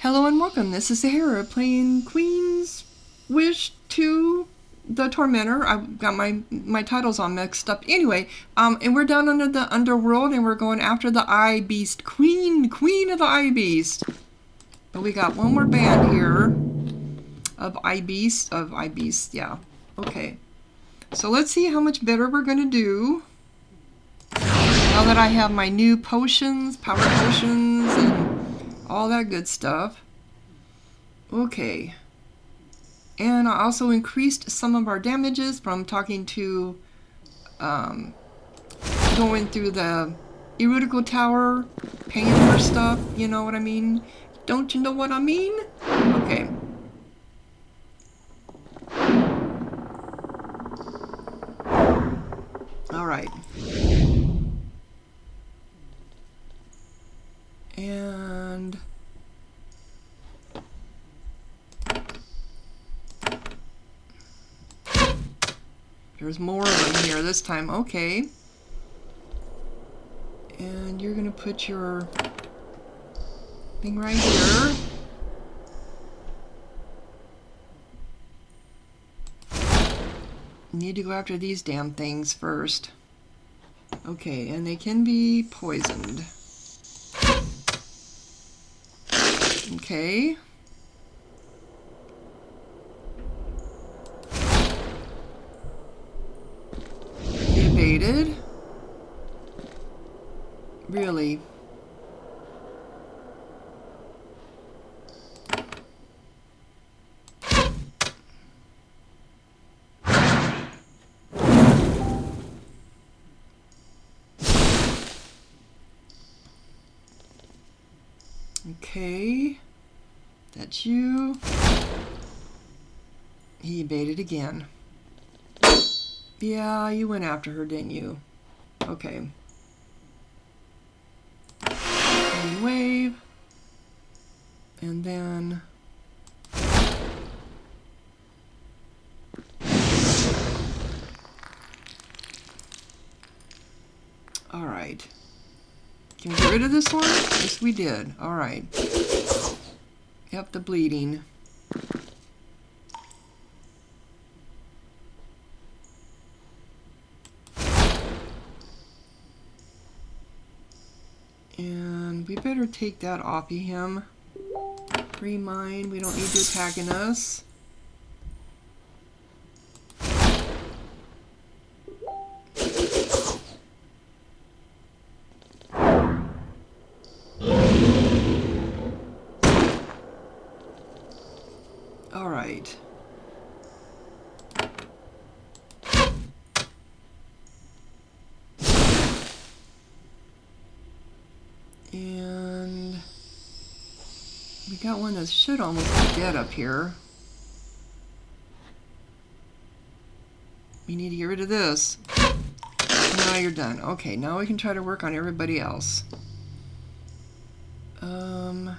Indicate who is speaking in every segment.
Speaker 1: Hello and welcome. This is Sahara playing Queen's Wish 2, the Tormentor. I've got my titles all mixed up. Anyway, and we're down under the underworld and we're going after the Eye Beast. Queen of the Eye Beast. But we got one more band here of Eye Beast, yeah. Okay. So let's see how much better we're going to do. Now that I have my new potions, power potions, and all that good stuff. Okay. And I also increased some of our damages from talking to, going through the Erudical Tower, paying for stuff, you know what I mean? Don't you know what I mean? Okay. Alright. And there's more of them here this time. Okay. And you're going to put your thing right here. Need to go after these damn things first. Okay, and they can be poisoned. Okay. Evaded. Really? Okay. That's you. He evaded again. Yeah, you went after her, didn't you? Okay. And wave. And then... Alright. Can we get rid of this one? Yes, we did. Alright. Yep, the bleeding. And we better take that off of him. Free mind, we don't need you attacking us. Alright. And we got one that should almost be dead up here. We need to get rid of this. Now you're done. Okay, now we can try to work on everybody else. Okay.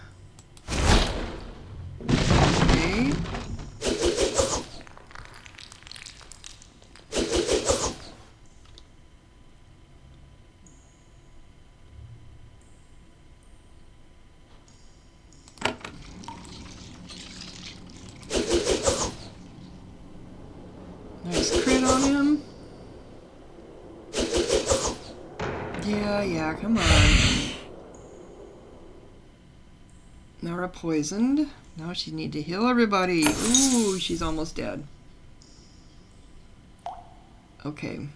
Speaker 1: Nice crit on him. Yeah, come on. Nrah poisoned. Now she need to heal everybody. Ooh, she's almost dead. Okay.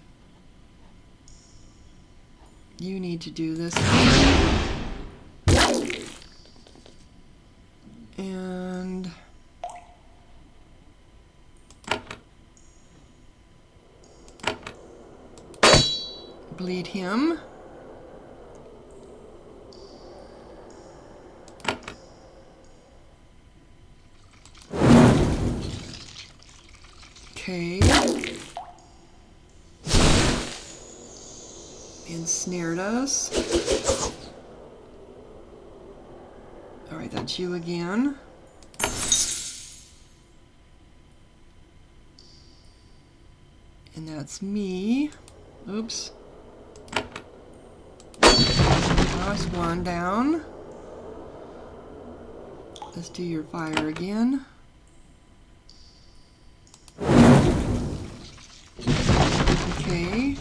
Speaker 1: You need to do this. And... bleed him. Okay. Ensnared us. Alright, that's you again. And that's me. Oops. Lost one down. Let's do your fire again. Okay.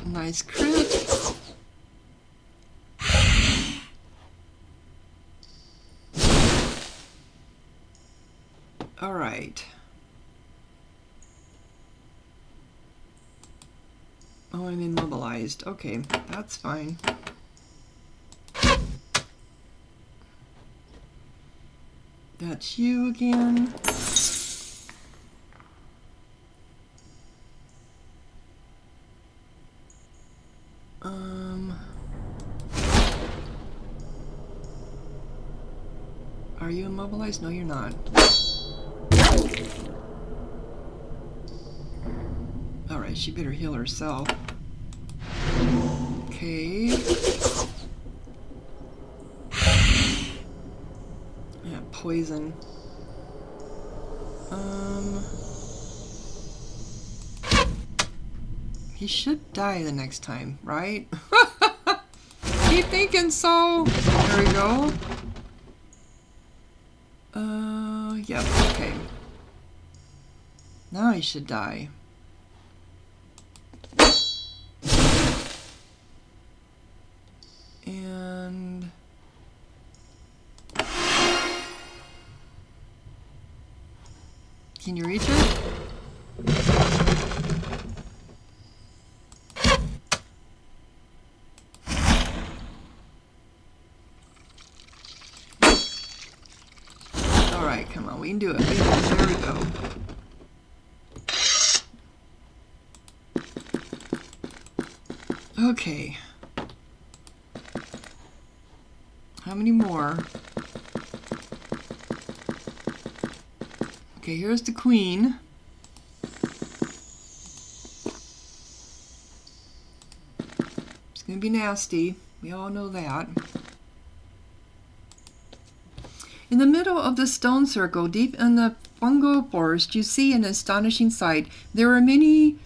Speaker 1: Nice crit. All right. Oh, I'm immobilized. Okay, that's fine. That's you again. Are you immobilized? No, you're not. Alright, she better heal herself. Okay. Yeah, poison. He should die the next time, right? Keep thinking so. There we go. Yep, okay. Now he should die. And can you reach it? Alright, come on, we can do it. There we go. Okay. How many more? Okay, here's the queen. It's gonna be nasty. We all know that. In the middle of the stone circle, deep in the fungal forest, you see an astonishing sight. There are many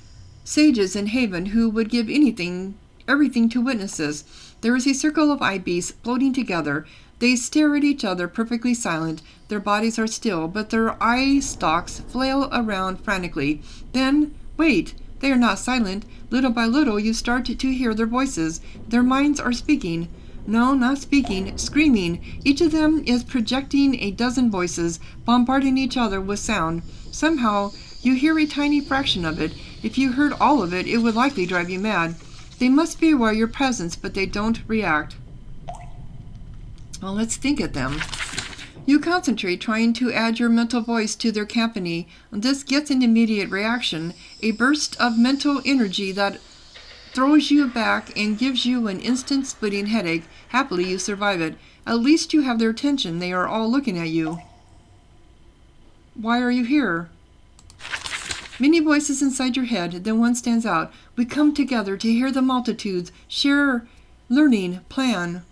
Speaker 1: sages in Haven who would give everything to witness this. There is a circle of ibis floating together. They stare at each other, perfectly silent. Their bodies are still, but their eye stalks flail around frantically. Then, wait, they are not silent. Little by little, you start to hear their voices. Their minds are speaking. No, not speaking, screaming. Each of them is projecting a dozen voices, bombarding each other with sound. Somehow, you hear a tiny fraction of it. If you heard all of it, it would likely drive you mad. They must be aware of your presence, but they don't react. Well, let's think at them. You concentrate, trying to add your mental voice to their company. This gets an immediate reaction, a burst of mental energy that throws you back and gives you an instant splitting headache. Happily, you survive it. At least you have their attention. They are all looking at you. Why are you here? Many voices inside your head, then one stands out. We come together to hear the multitudes, share, learning, plan.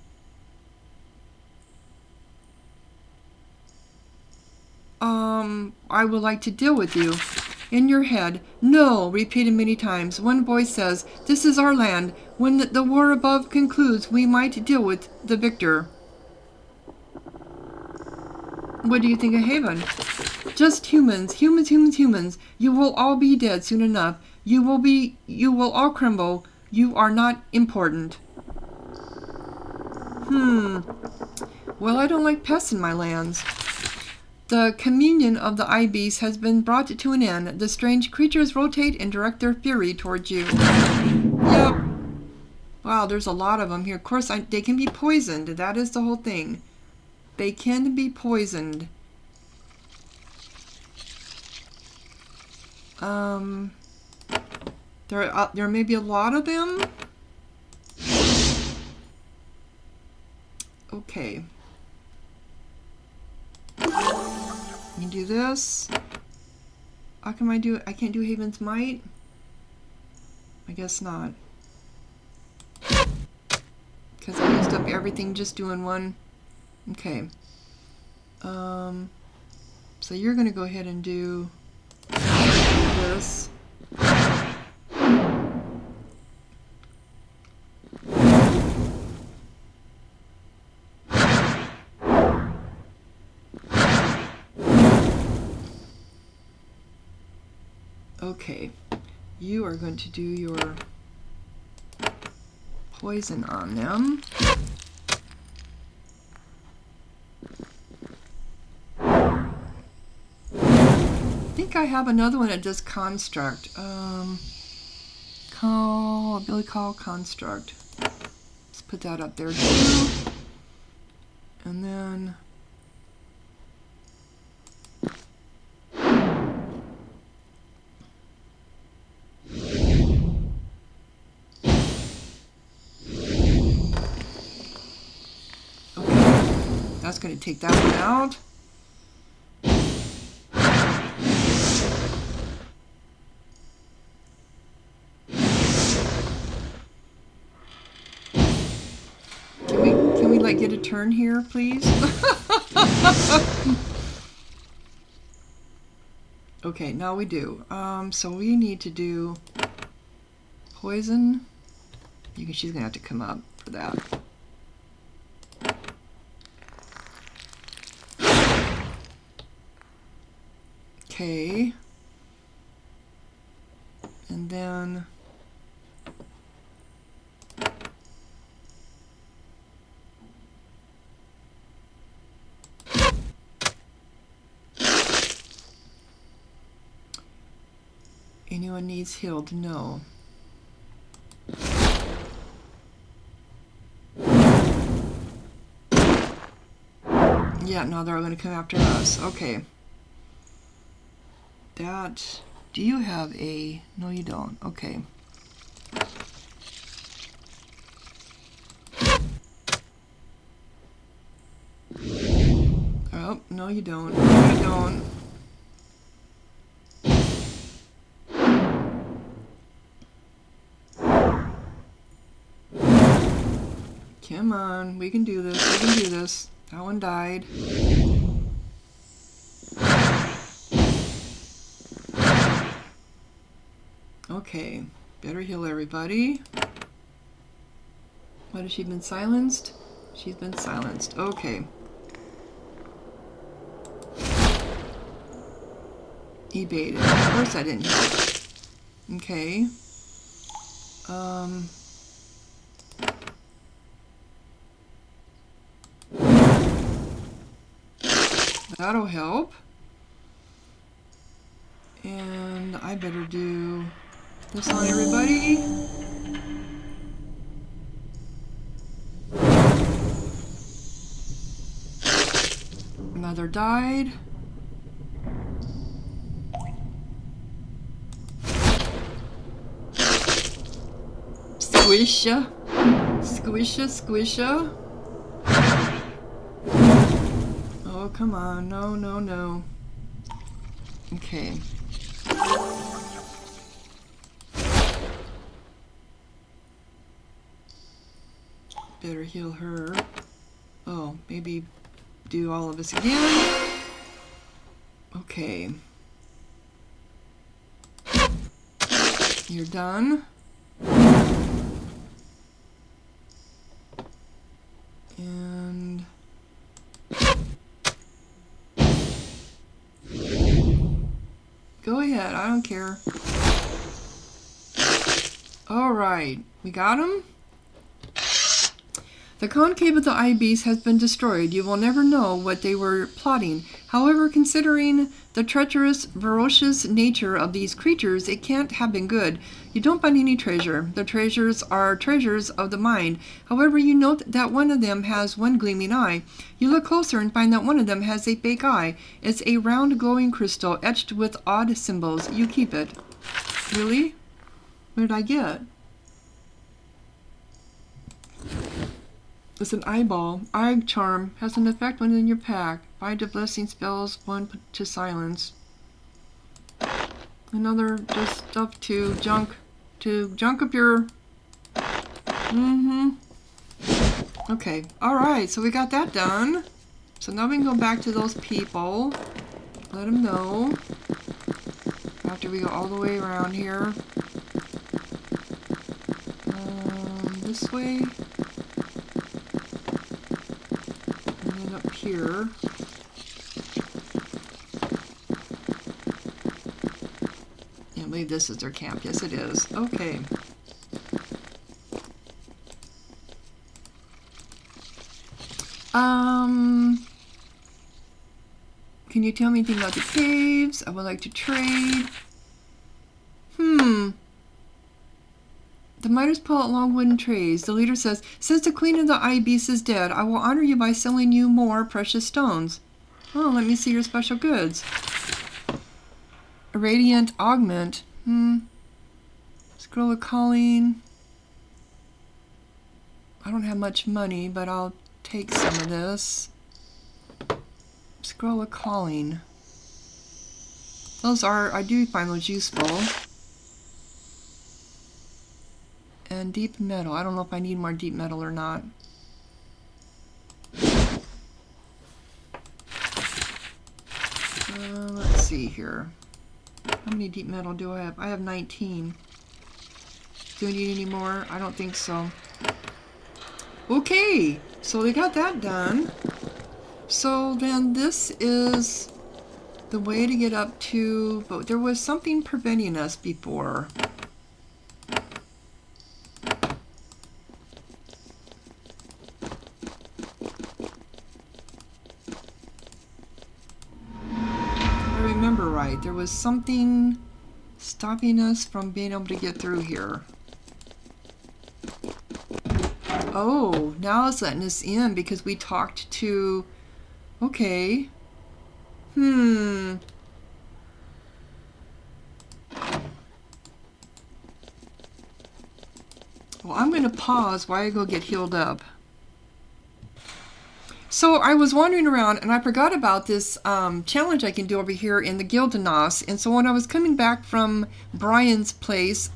Speaker 1: I would like to deal with you. In your head, no, repeated many times. One voice says, this is our land. When the war above concludes, we might deal with the victor. What do you think of Haven? Just humans, humans. You will all be dead soon enough. You will all crumble. You are not important. Well, I don't like pests in my lands. The communion of the ibis has been brought to an end. The strange creatures rotate and direct their fury towards you. Yep. Wow, there's a lot of them here. Of course, they can be poisoned. That is the whole thing. They can be poisoned. There may be a lot of them. Okay. You can do this. How come I can't do Haven's Might? I guess not. Because I used up everything just doing one. Okay. So you're going to go ahead and do this. Okay, you are going to do your poison on them. I think I have another one that does construct. Ability call construct. Let's put that up there too. And then that's going to take that one out. Can we like get a turn here, please? Okay, now we do. So we need to do poison. She's going to have to come up for that. Okay. And then anyone needs healed? No. Yeah, no, they're going to come after us. Okay. That... Do you have a... No, you don't. Okay. Oh, no, you don't. No, you don't. Come on, we can do this. We can do this. That one died. Okay, better heal everybody. What, has she been silenced? She's been silenced. Okay. Evaded. Of course I didn't help. Okay. That'll help. And I better do this on everybody. Another died. Squisha. Squisha, squisha. Oh, come on. No, no, no. Okay. Better heal her. Oh, maybe do all of us again. Okay. You're done. And go ahead, I don't care. All right, we got him. The concave of the eye beast has been destroyed. You will never know what they were plotting. However, considering the treacherous, ferocious nature of these creatures, it can't have been good. You don't find any treasure. The treasures are treasures of the mind. However, you note that one of them has one gleaming eye. You look closer and find that one of them has a fake eye. It's a round glowing crystal etched with odd symbols. You keep it. Really? What did I get? It's an eyeball. Eye charm has an effect when in your pack. 5 to blessing spells, 1 to silence. Another just stuff to junk up your. Okay. All right. So we got that done. So now we can go back to those people. Let them know. After we go all the way around here. This way. Up here. Yeah, we Apparently this is their camp. Yes, it is. Okay. Can you tell me anything about the caves? I would like to trade. The miners pull out long wooden trays. The leader says, since the queen of the ibis is dead, I will honor you by selling you more precious stones. Oh, let me see your special goods. A radiant augment. Scroll of calling. I don't have much money, but I'll take some of this. Scroll of calling. Those are, I do find those useful. And deep metal. I don't know if I need more deep metal or not. Let's see here. How many deep metal do I have? I have 19. Do I need any more? I don't think so. Okay, so we got that done. So then this is the way to get up to, but there was something preventing us before. If I remember right, there was something stopping us from being able to get through here. Oh, now it's letting us in because we talked to... Okay. Well, I'm going to pause while I go get healed up. So I was wandering around and I forgot about this challenge I can do over here in the Guild of Nrah. And so when I was coming back from Brian's place,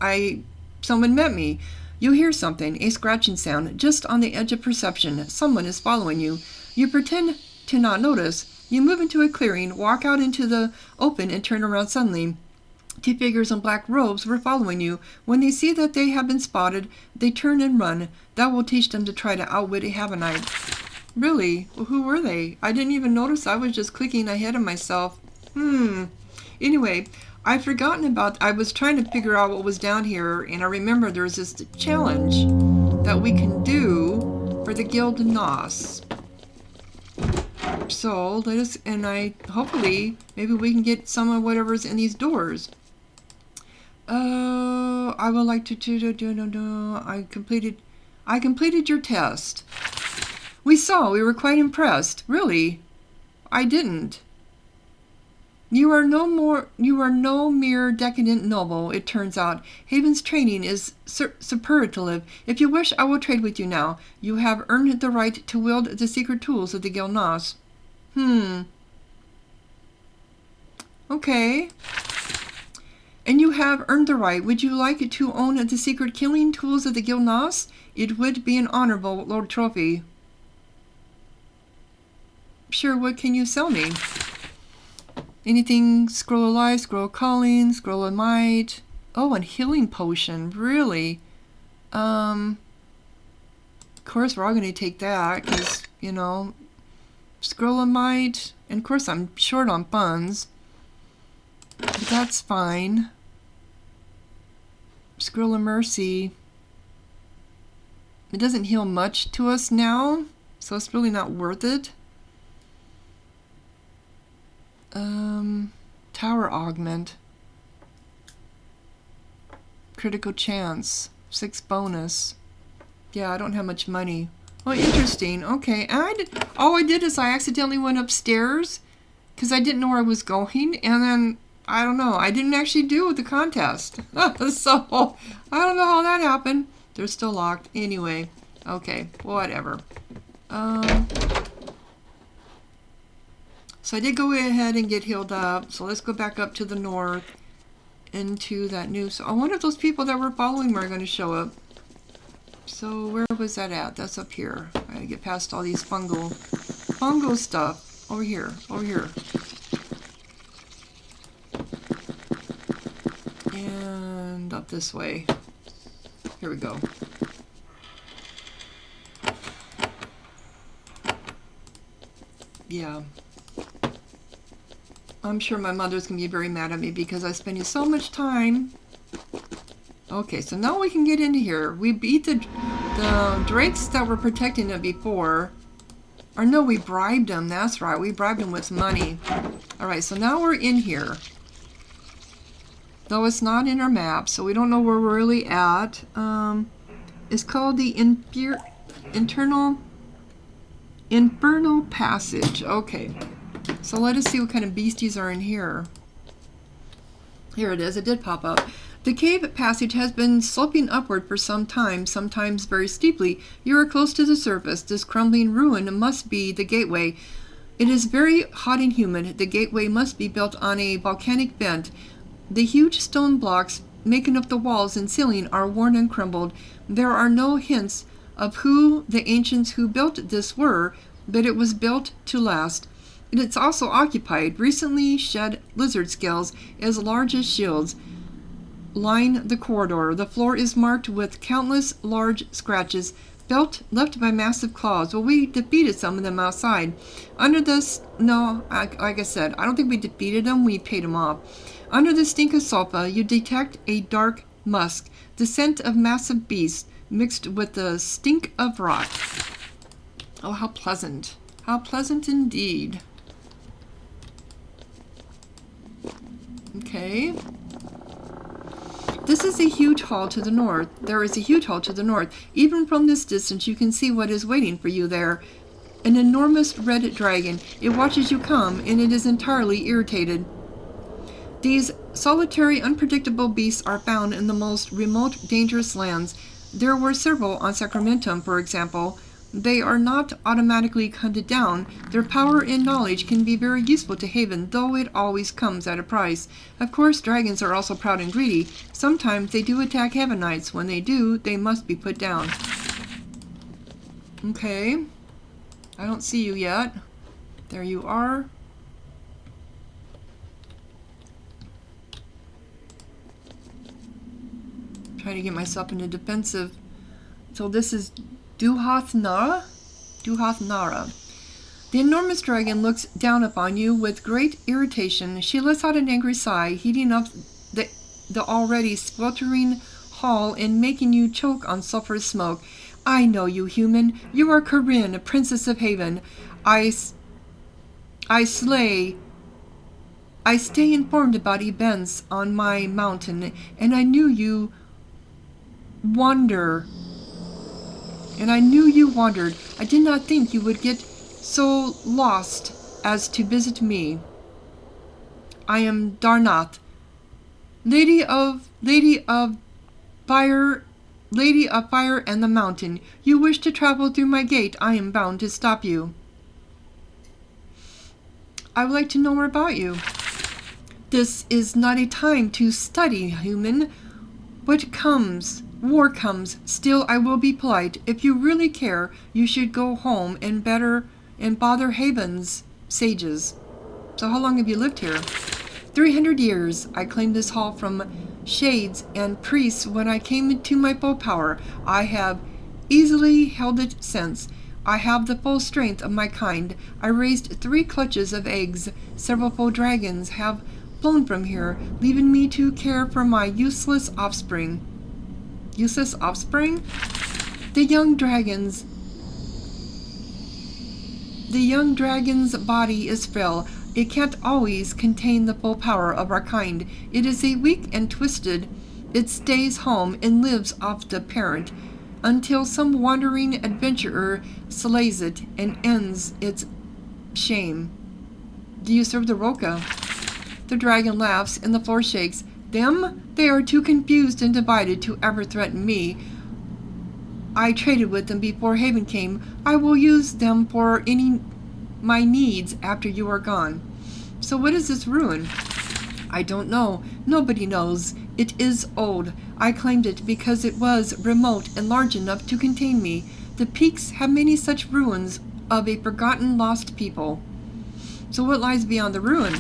Speaker 1: someone met me. You hear something, a scratching sound, just on the edge of perception. Someone is following you. You pretend to not notice. You move into a clearing, walk out into the open, and turn around suddenly. 2 figures in black robes were following you. When they see that they have been spotted, they turn and run. That will teach them to try to outwit a Havanite. Really? Well, who were they? I didn't even notice. I was just clicking ahead of myself. Anyway, I'd forgotten about... I was trying to figure out what was down here, and I remember there's this challenge that we can do for the Guild of Nrah. So let us, and hopefully, maybe we can get some of whatever's in these doors. I would like to I completed your test. We were quite impressed. Really? I didn't. You are no mere decadent noble, it turns out. Haven's training is superlative. If you wish, I will trade with you now. You have earned the right to wield the secret tools of the Guild Nrah. Okay. And you have earned the right. Would you like to own the secret killing tools of the Guild Nrah? It would be an honorable Lord Trophy. Sure, what can you sell me? Anything, scroll of life, scroll of calling, scroll of might. Oh, and healing potion, really? Of course we're all going to take that, because, you know, scroll of might, and of course I'm short on funds. But that's fine. Scroll of mercy. It doesn't heal much to us now, so it's really not worth it. Tower augment. Critical chance. 6 bonus. Yeah, I don't have much money. Well, interesting. Okay, and all I did is I accidentally went upstairs because I didn't know where I was going, and then I don't know. I didn't actually do the contest. So I don't know how that happened. They're still locked. Anyway, okay, whatever. So I did go ahead and get healed up. So let's go back up to the north into that new... So I wonder if those people that were following me are going to show up. So where was that at? That's up here. I gotta get past all these fungal stuff. Over here. And up this way. Here we go. Yeah. I'm sure my mother's going to be very mad at me because I'm spending so much time. Okay, so now we can get into here. We beat the drakes that were protecting them before. Or no, we bribed them. That's right. We bribed them with money. Alright, so now we're in here. Though it's not in our map, so we don't know where we're really at. It's called the Infernal Passage. Okay. So let us see what kind of beasties are in here. Here it is. It did pop up. The cave passage has been sloping upward for some time, sometimes very steeply. You are close to the surface. This crumbling ruin must be the gateway. It is very hot and humid. The gateway must be built on a volcanic vent. The huge stone blocks making up the walls and ceiling are worn and crumbled. There are no hints of who the ancients who built this were, but it was built to last. It's also occupied. Recently shed lizard scales as large as shields line the corridor. The floor is marked with countless large scratches left by massive claws. Well, we defeated some of them outside. Under this, no, like I said, I don't think we defeated them. We paid them off. Under the stink of sulfur, you detect a dark musk, the scent of massive beasts mixed with the stink of rot. Oh, how pleasant. How pleasant indeed. Okay. This is a huge hall to the north. There is a huge hall to the north. Even from this distance, you can see what is waiting for you there. An enormous red dragon. It watches you come, and it is entirely irritated. These solitary, unpredictable beasts are found in the most remote, dangerous lands. There were several on Sacramentum, for example. They are not automatically hunted down. Their power and knowledge can be very useful to Haven, though it always comes at a price. Of course, dragons are also proud and greedy. Sometimes they do attack Havenites. When they do, they must be put down. Okay. I don't see you yet. There you are. Trying to get myself into defensive. So this is Dhoth Nrah? Dhoth Nrah. The enormous dragon looks down upon you with great irritation. She lets out an angry sigh, heating up the already sweltering hall and making you choke on sulphurous smoke. I know you, human. You are Corinne, princess of Haven. I stay informed about events on my mountain, and I knew you wandered. I did not think you would get so lost as to visit me. I am Darnath, Lady of Fire and the Mountain. You wish to travel through my gate. I am bound to stop you. I would like to know more about you. This is not a time to study, human. War comes. Still, I will be polite. If you really care, you should go home and bother Haven's sages. So how long have you lived here? 300 years. I claimed this hall from shades and priests when I came into my full power. I have easily held it since. I have the full strength of my kind. I raised 3 clutches of eggs. Several full dragons have flown from here, leaving me to care for my useless offspring. Useless offspring? The young dragon's body is frail. It can't always contain the full power of our kind. It is weak and twisted. It stays home and lives off the parent until some wandering adventurer slays it and ends its shame. Do you serve the Roka? The dragon laughs and the floor shakes. Them? They are too confused and divided to ever threaten me. I traded with them before Haven came. I will use them for my needs after you are gone. So what is this ruin? I don't know. Nobody knows. It is old. I claimed it because it was remote and large enough to contain me. The peaks have many such ruins of a forgotten lost people. So what lies beyond the ruin?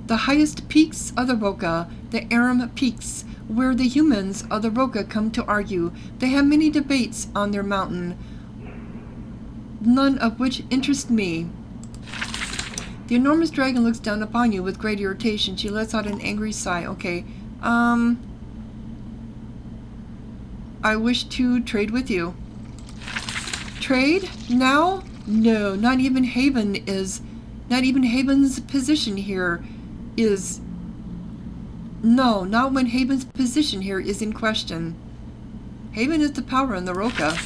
Speaker 1: The highest peaks of the Roka, the Aram peaks, where the humans of the Roka come to argue. They have many debates on their mountain, none of which interest me. The enormous dragon looks down upon you with great irritation. She lets out an angry sigh. Okay. I wish to trade with you. Trade? Now? No, not even Haven's position here is... No, not when Haven's position here is in question. Haven is the power in the Roka.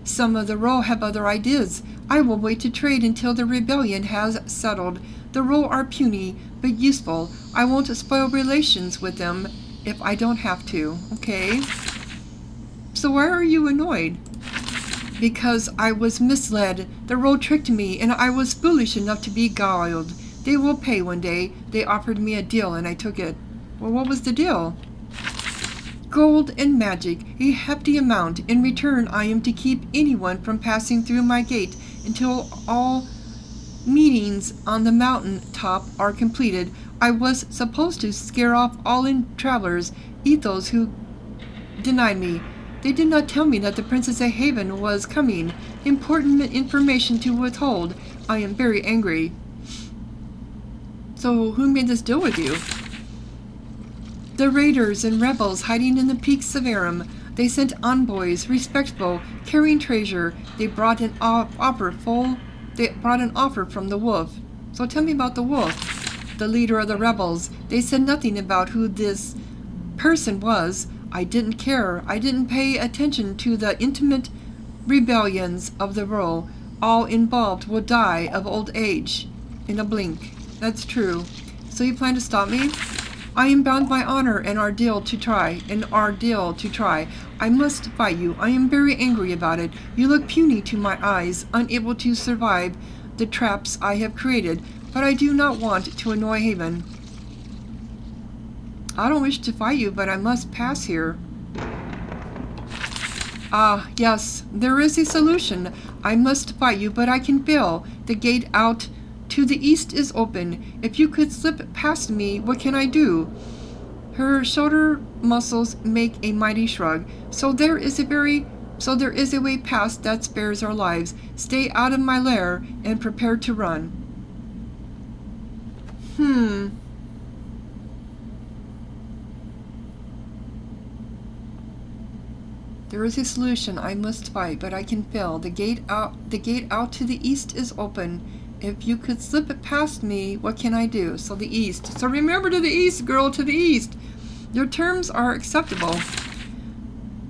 Speaker 1: Some of the Ro have other ideas. I will wait to trade until the rebellion has settled. The Ro are puny, but useful. I won't spoil relations with them if I don't have to. Okay. So why are you annoyed? Because I was misled. The Ro tricked me, and I was foolish enough to be guiled. They will pay one day. They offered me a deal, and I took it. Well, what was the deal? Gold and magic, a hefty amount. In return, I am to keep anyone from passing through my gate until all meetings on the mountain top are completed. I was supposed to scare off all travelers, eat those who denied me. They did not tell me that the Princess of Haven was coming. Important information to withhold. I am very angry. So, who made this deal with you? The raiders and rebels hiding in the peaks of Aram. They sent envoys, respectful, carrying treasure. They brought an offer from the wolf. So tell me about the wolf, the leader of the rebels. They said nothing about who this person was. I didn't care. I didn't pay attention to the intimate rebellions of the Ro. All involved will die of old age in a blink. That's true. So you plan to stop me? I am bound by honor and our deal to try. I must fight you. I am very angry about it. You look puny to my eyes, unable to survive the traps I have created, but I do not want to annoy Haven. I don't wish to fight you, but I must pass here. Ah, yes, there is a solution. I must fight you, but I can fail. The gate out to the east is open. If you could slip past me, what can I do? Her shoulder muscles make a mighty shrug. So there is a way past that spares our lives. Stay out of my lair and prepare to run. There is a solution. I must fight, but I can fail. The gate out to the east is open. If you could slip it past me, what can I do? So the east. So remember, to the east, girl, to the east. Your terms are acceptable.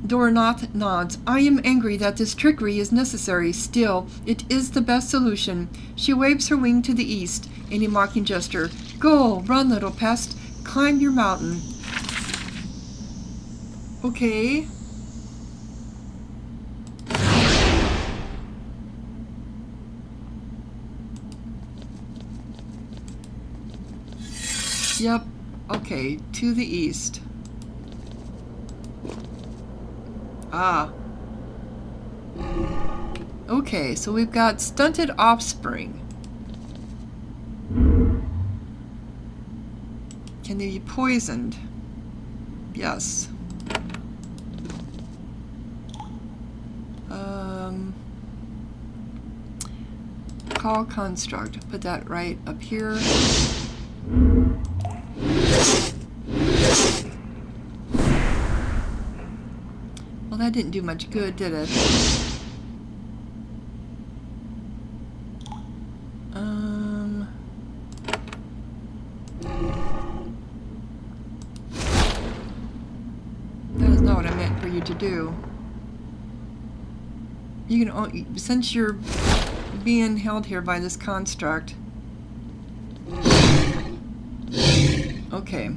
Speaker 1: Dhoth nods. I am angry that this trickery is necessary. Still, it is the best solution. She waves her wing to the east in a mocking gesture. Go, run, little pest. Climb your mountain. Okay. Yep. Okay, to the east. Ah. Okay, so we've got stunted offspring. Can they be poisoned? Yes. Call construct. Put that right up here. Well, that didn't do much good, did it? That is not what I meant for you to do. You can, since you're being held here by this construct. Okay.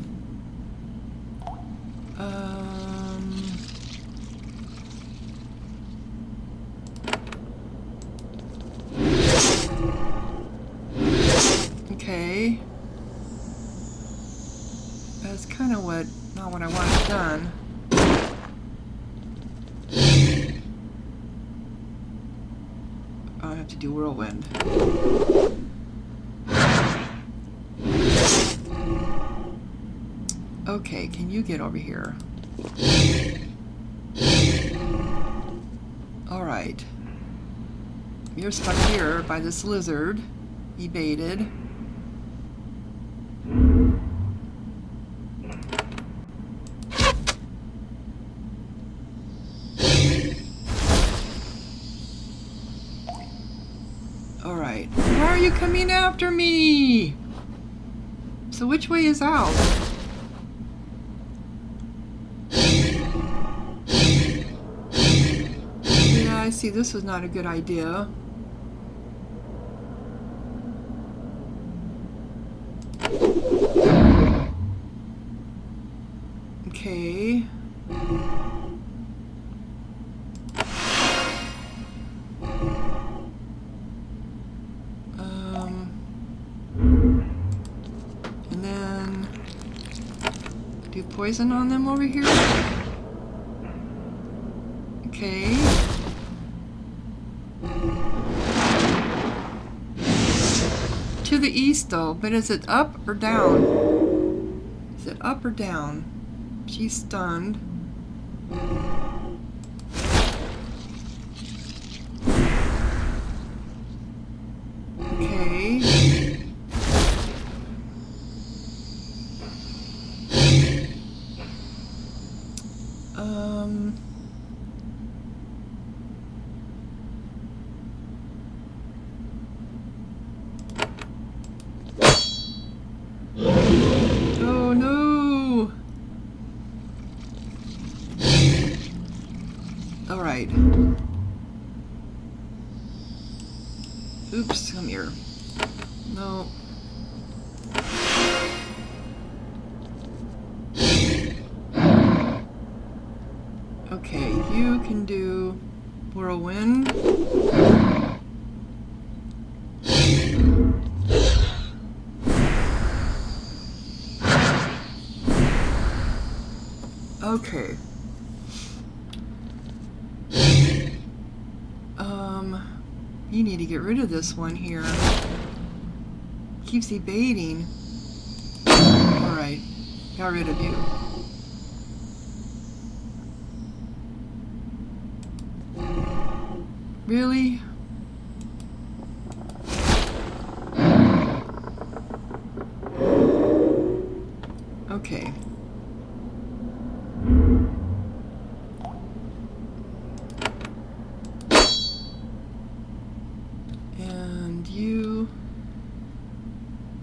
Speaker 1: Okay. That's kind of not what I wanted done. I have to do whirlwind. Okay, can you get over here? Alright. You're stuck here by this lizard. Evaded. Alright. Why are you coming after me? So which way is out? Yeah, I see this was not a good idea. Okay. And then do poison on them over here. Okay. To the east though, but is it up or down? Is it up or down? She's stunned. Okay. Oh no! All right. Oops, come here. No. Okay, you can do whirlwind. Okay. You need to get rid of this one here. Keeps evading. Alright, got rid of you. Really? Okay. And you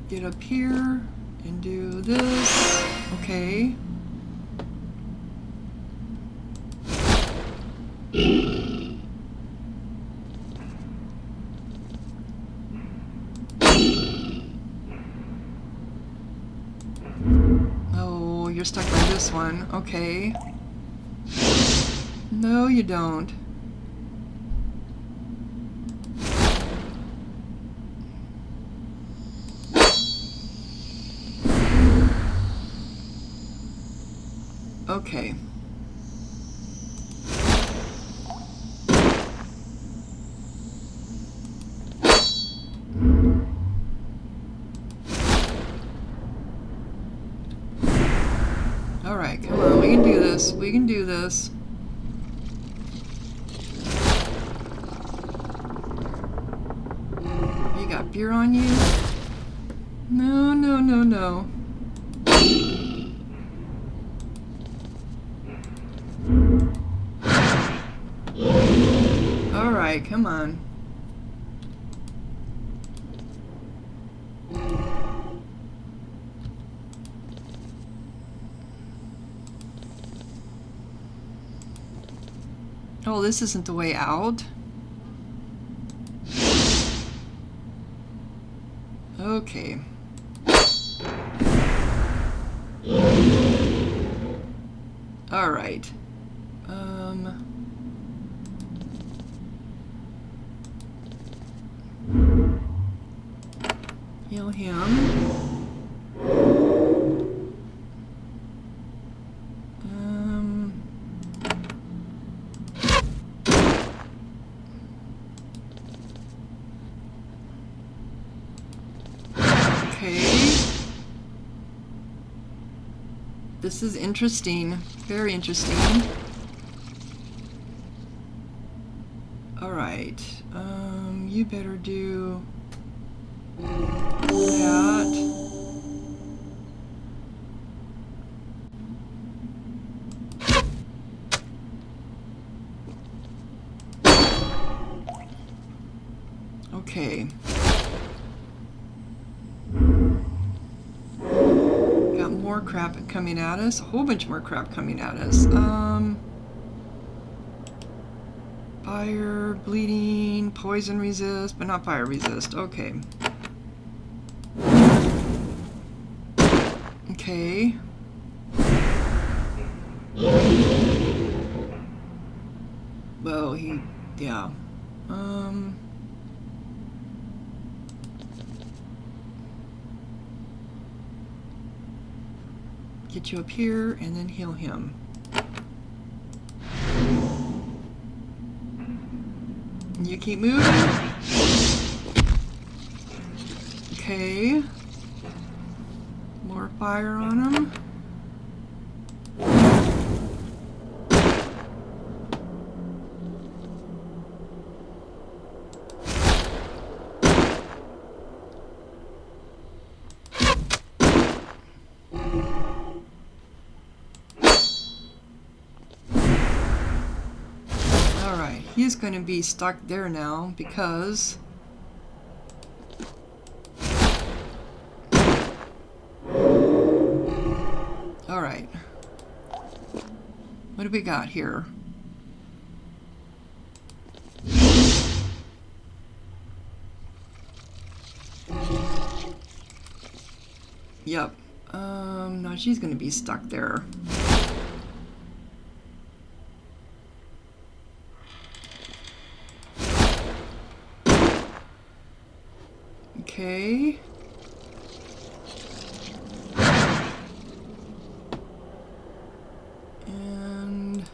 Speaker 1: get up here and do this. Okay. Oh, you're stuck by this one. Okay. No, you don't. Okay. All right, come on, we can do this. We can do this. You got beer on you? No, no, no, no. All right, come on. Oh, this isn't the way out. Okay. All right. Heal him. Okay. This is interesting. Very interesting. Alright. You better do that. Okay. crap coming at us. A whole bunch more crap coming at us. Fire, bleeding, poison resist, but not fire resist. Okay. Okay. Well, yeah. Get you up here and then heal him. You keep moving. Okay. More fire on him. He's going to be stuck there now because alright. What do we got here? Yep. No, she's going to be stuck there. Okay. And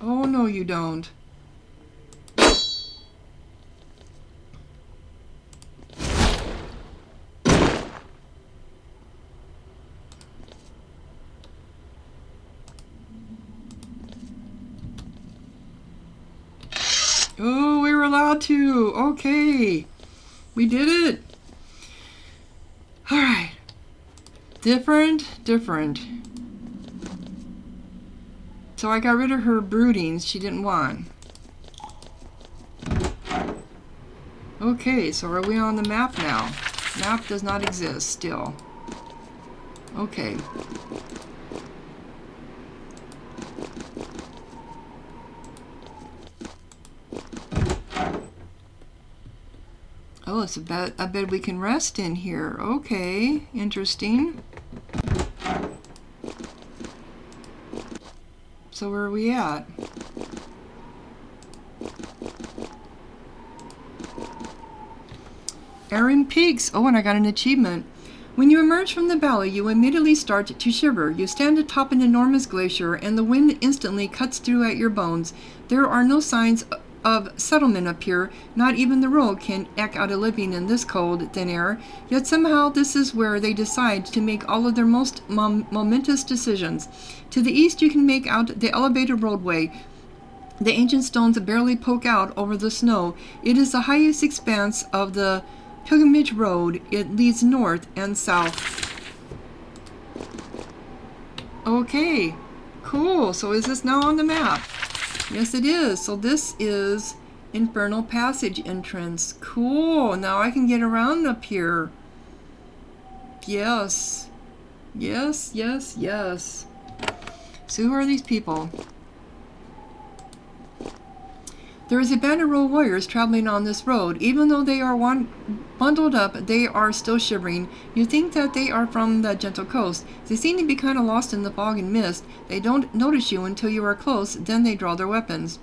Speaker 1: oh no, you don't. Oh, we were allowed to. Okay. We did it. Alright. Different. So I got rid of her broodings she didn't want. Okay, so are we on the map now? Map does not exist still. Okay. Oh, it's a bed we can rest in here. Okay, interesting. So where are we at? Arid Peaks. Oh, and I got an achievement. When you emerge from the valley, you immediately start to shiver. You stand atop an enormous glacier, and the wind instantly cuts through at your bones. There are no signs of settlement up here. Not even the rogue can eke out a living in this cold, thin air. Yet somehow this is where they decide to make all of their most momentous decisions. To the east you can make out the elevated roadway. The ancient stones barely poke out over the snow. It is the highest expanse of the pilgrimage road. It leads north and south. Okay, cool. So is this now on the map? Yes, it is. So this is Infernal Passage entrance. Cool. Now I can get around up here. Yes. Yes, yes, yes. So who are these people? There is a band of royal warriors traveling on this road. Even though they are bundled up, they are still shivering. You think that they are from the gentle coast. They seem to be kind of lost in the fog and mist. They don't notice you until you are close, then they draw their weapons.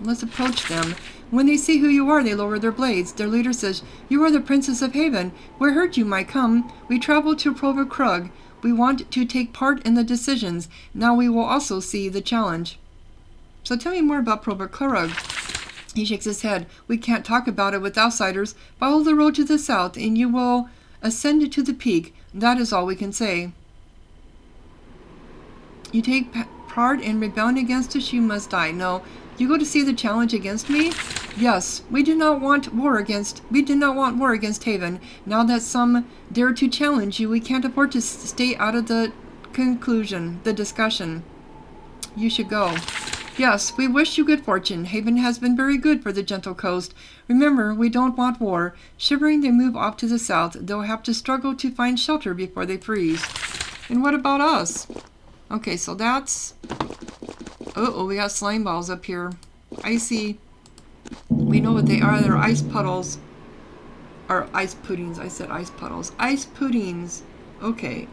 Speaker 1: Let's approach them. When they see who you are, they lower their blades. Their leader says, "You are the Princess of Haven. We heard you might come. We traveled to Prova Krug. We want to take part in the decisions. Now we will also see the challenge." So tell me more about Prova Krug. He shakes his head. "We can't talk about it with outsiders. Follow the road to the south, and you will ascend to the peak. That is all we can say." "You take part in rebelling against us, you must die." "No. You go to see the challenge against me?" "Yes. We do not want war against Haven. Now that some dare to challenge you, we can't afford to stay out of the discussion. You should go." Yes, we wish you good fortune. Haven has been very good for the gentle coast. Remember, we don't want war. Shivering, they move off to the south. They'll have to struggle to find shelter before they freeze. And what about us? Okay, so that's... Uh-oh, we got slime balls up here. Icy. We know what they are. They're ice puddles. Or ice puddings. I said ice puddles. Ice puddings. Okay,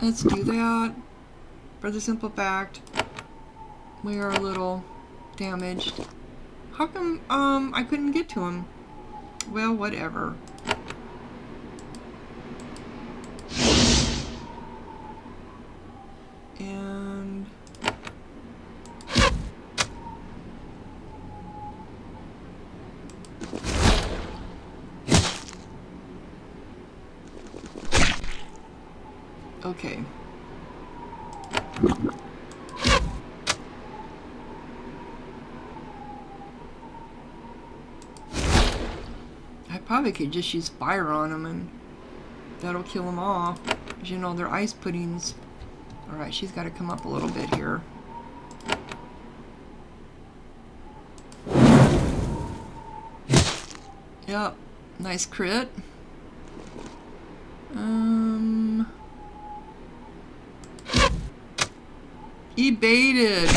Speaker 1: let's do that. For the simple fact, we are a little damaged. How come, I couldn't get to him? Well, whatever. And... okay. I probably could just use fire on them and that'll kill them off. Because you know, they're ice puddings. Alright, she's got to come up a little bit here. Yep, nice crit. Evaded.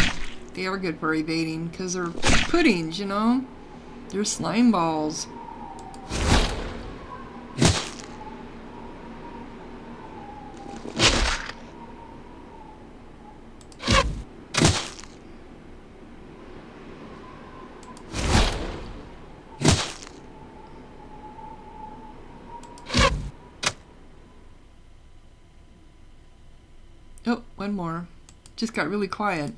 Speaker 1: They are good for evading because they're puddings, you know? They're slime balls. Oh, one more. Just got really quiet.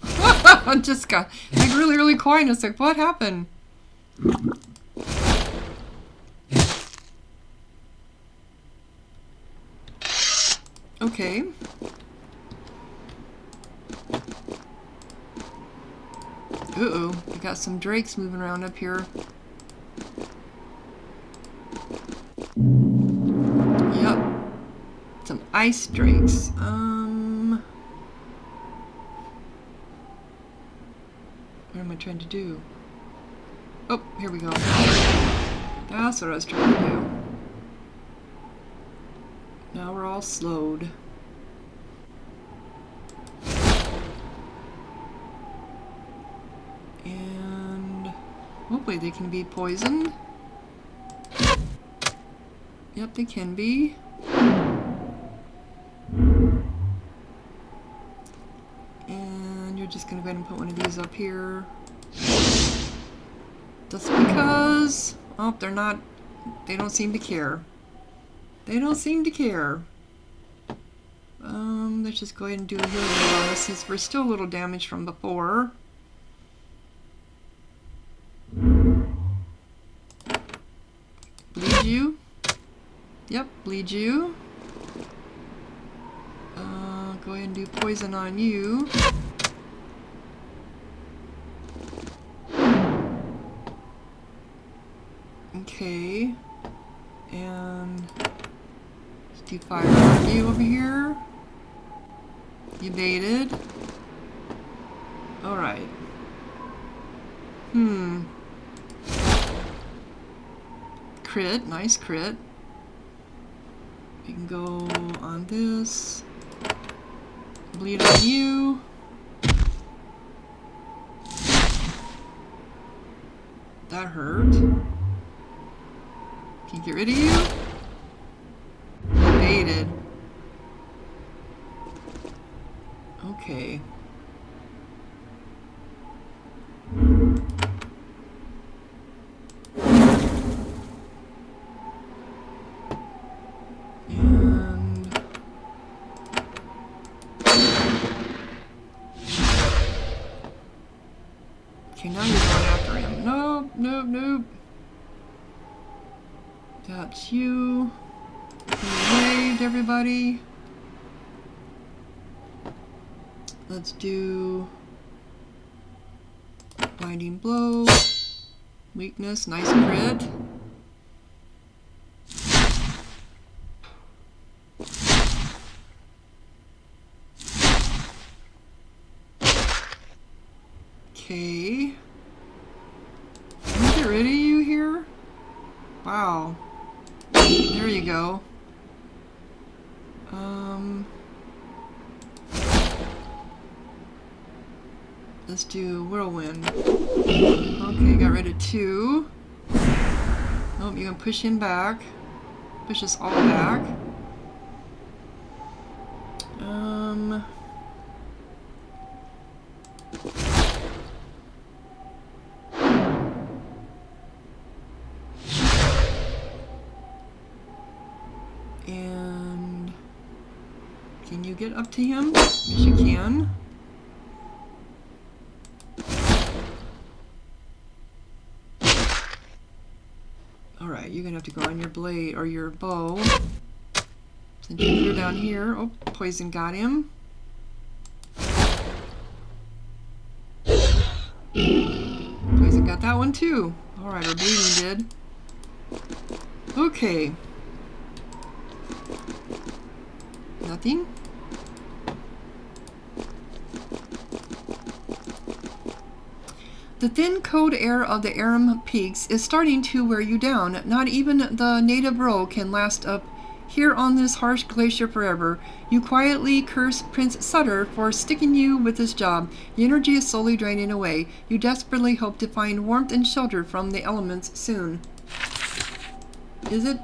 Speaker 1: Just got like really quiet. And it's like, what happened? Okay. Uh-oh, we got some drakes moving around up here. Yep. Some ice drakes. What am I trying to do? Oh, here we go. That's what I was trying to do. Now we're all slowed. And hopefully they can be poisoned. Yep, they can be. And you're just gonna go ahead and put one of these up here. Just because, oh, they're not, they don't seem to care. They don't seem to care. Let's just go ahead and do a healing on this since we're still a little damaged from before. Bleed you. Yep, bleed you. Go ahead and do poison on you. Okay. And let's do fire on you over here. Evaded. Alright. Crit, nice crit. We can go on this. Bleed on you. That hurt. Can you get rid of you? Evaded. Okay. Okay, now you're going after him. Nope, nope, nope. That's you. You waved, everybody. Let's do blinding blow. Weakness, nice crit. Wow. There you go. Let's do whirlwind. Okay, got rid of 2. Oh, you can push him back. Push us all back. And can you get up to him? Yes, you can. Alright, you're gonna have to go on your blade or your bow. Since you're down here. Oh, poison got him. Poison got that one too. Alright, our bleeding did. Okay. Nothing? The thin cold air of the Aram peaks is starting to wear you down. Not even the native row can last up here on this harsh glacier forever. You quietly curse Prince Sutter for sticking you with this job. The energy is slowly draining away. You desperately hope to find warmth and shelter from the elements soon. Is it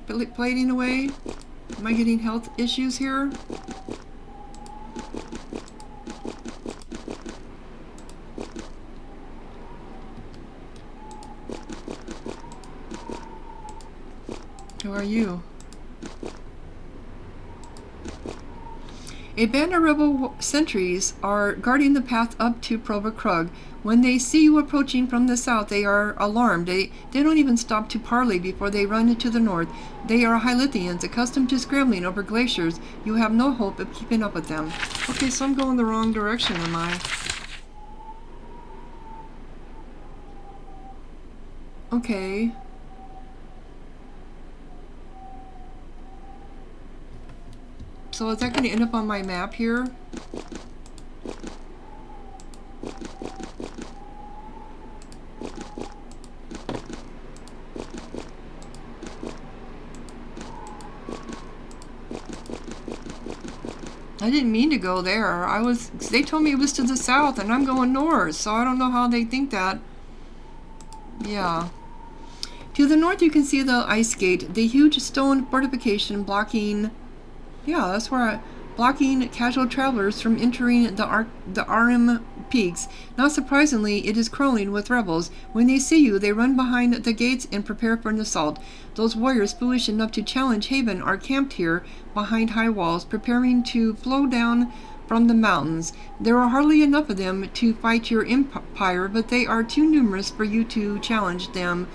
Speaker 1: plating away? Am I getting health issues here? Who are you? A band of rebel sentries are guarding the path up to Proba Krug. When they see you approaching from the south, they are alarmed. They don't even stop to parley before they run into the north. They are Hylithians, accustomed to scrambling over glaciers. You have no hope of keeping up with them. Okay, so I'm going the wrong direction, am I? Okay. So is that going to end up on my map here? I didn't mean to go there. They told me it was to the south and I'm going north, so I don't know how they think that. Yeah. To the north you can see the ice gate, the huge stone fortification blocking blocking casual travelers from entering the Aram peaks. Not surprisingly, it is crawling with rebels. When they see you, they run behind the gates and prepare for an assault. Those warriors foolish enough to challenge Haven are camped here behind high walls, preparing to flow down from the mountains. There are hardly enough of them to fight your empire, but they are too numerous for you to challenge them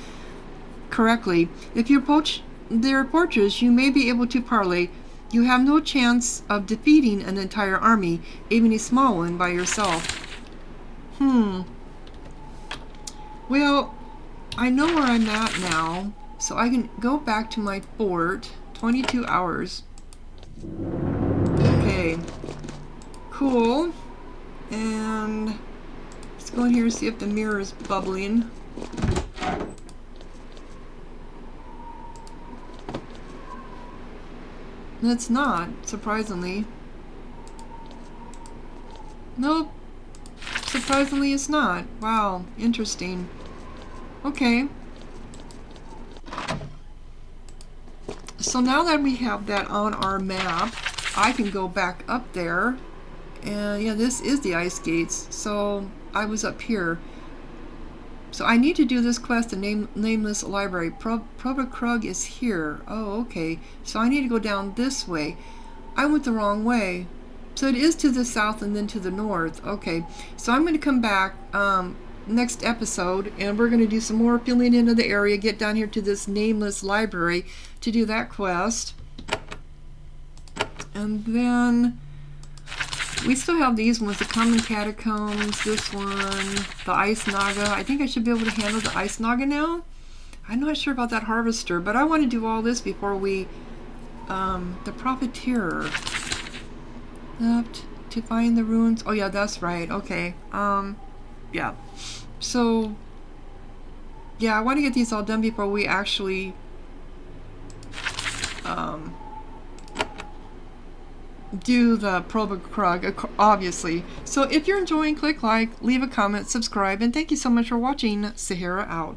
Speaker 1: correctly. If you approach their fortress, you may be able to parley. You have no chance of defeating an entire army, even a small one, by yourself. Well, I know where I'm at now, so I can go back to my fort. 22 hours. Okay. Cool. And let's go in here and see if the mirror is bubbling. It's not, surprisingly. Nope. Surprisingly, it's not. Wow, interesting. Okay. So now that we have that on our map, I can go back up there. And yeah, this is the ice gates. So I was up here. So I need to do this quest in Nameless Library. Proba Krug is here. Oh, okay. So I need to go down this way. I went the wrong way. So it is to the south and then to the north. Okay. So I'm going to come back next episode and we're going to do some more filling into the area, get down here to this Nameless Library to do that quest. And then we still have these ones, the Common Catacombs, this one, the Ice Naga. I think I should be able to handle the Ice Naga now. I'm not sure about that Harvester, but I want to do all this before we, the Profiteer. To find the ruins. Oh yeah, that's right. Okay. Yeah. So, Yeah, I want to get these all done before we actually do the Proba Krug, obviously. So if you're enjoying, click like, leave a comment, subscribe, and thank you so much for watching. Sahara out.